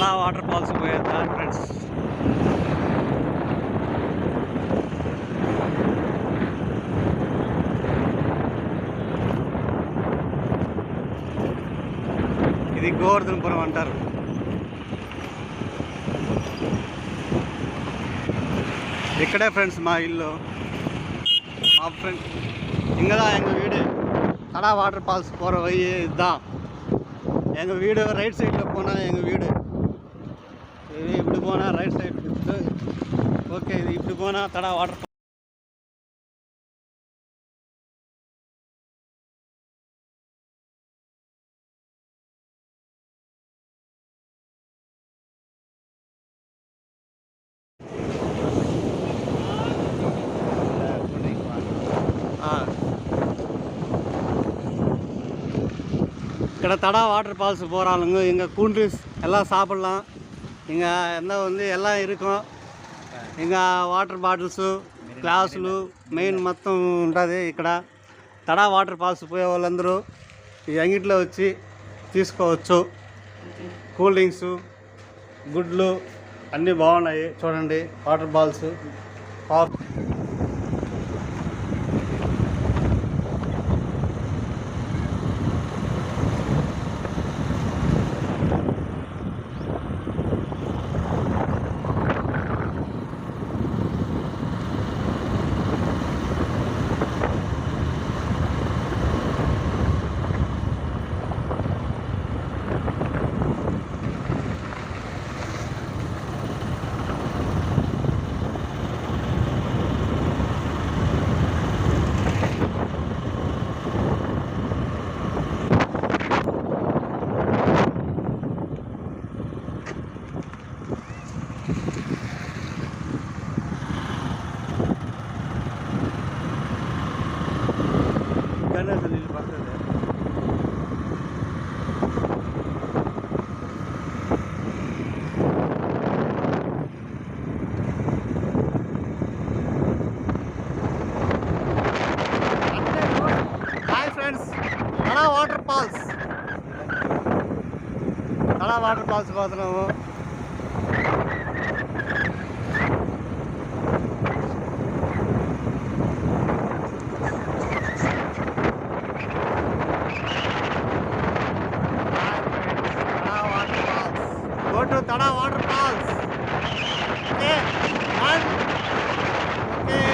తడా water falls పోయేద్దాం friends. ఇది గోవర్ధనపురం అంటారు. ఇక్కడే ఫ్రెండ్స్ మా ఇల్లు. మా ఫ్రెండ్ ఇంగదా எங்கள் வீடு தடா வாட்டர் ஃபால்ஸ் போகிற வழி இதுதான். எங்கள் வீடு ரைட் சைடில் போனால் எங்கள் வீடு. இது இப்படி போனால் ரைட் சைடு. ஓகே, இது இப்படி போனால் தடா வாட்டர் ఇక్కడ தடா வாட்டர் ஃபால்ஸ் போகிறாளுங்க. இங்கே கூல் ட்ரிங்க்ஸ் எல்லாம் சாப்பிட்லாம். இங்கே எல்லாம் இருக்கும். ఇంకా వాటర్ బాటిల్స్, గ్లాసులు మెయిన్ మొత్తం ఉంటుంది ఇక్కడ. తడా వాటర్ ఫాల్స్ పోయే వాళ్ళందరూ ఈ అంగిట్లో వచ్చి తీసుకోవచ్చు. కూల్ డ్రింక్స్, గుడ్లు అన్నీ బాగున్నాయి చూడండి. వాటర్ బాల్స్, పాప్. నీళ్ళు పడుతుంది. Hi friends, Tada water falls పోతున్నాము. Go to Tada Water Falls. Okay, one. Okay.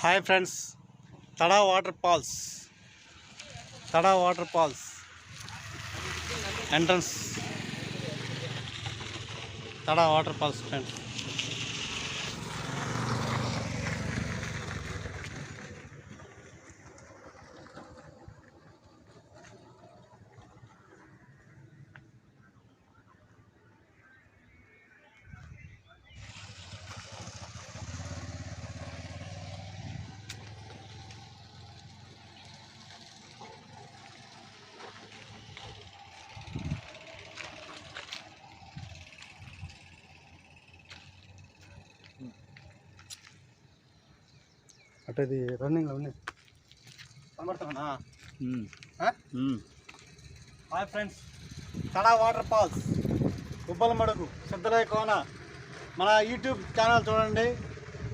Hi friends, Tada water falls entrance. Tada water falls friends. అంటే ఇది రన్నింగ్లో ఉన్నాయి కనబడుతున్నా. Hi friends, Tada water falls Ubbalamadugu Siddharaya Kona. మన యూట్యూబ్ ఛానల్ చూడండి,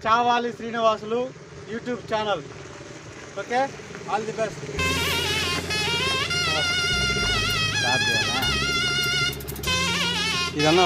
Chavali Srinivasulu YouTube channel. Okay, all the best. ఇదన్నా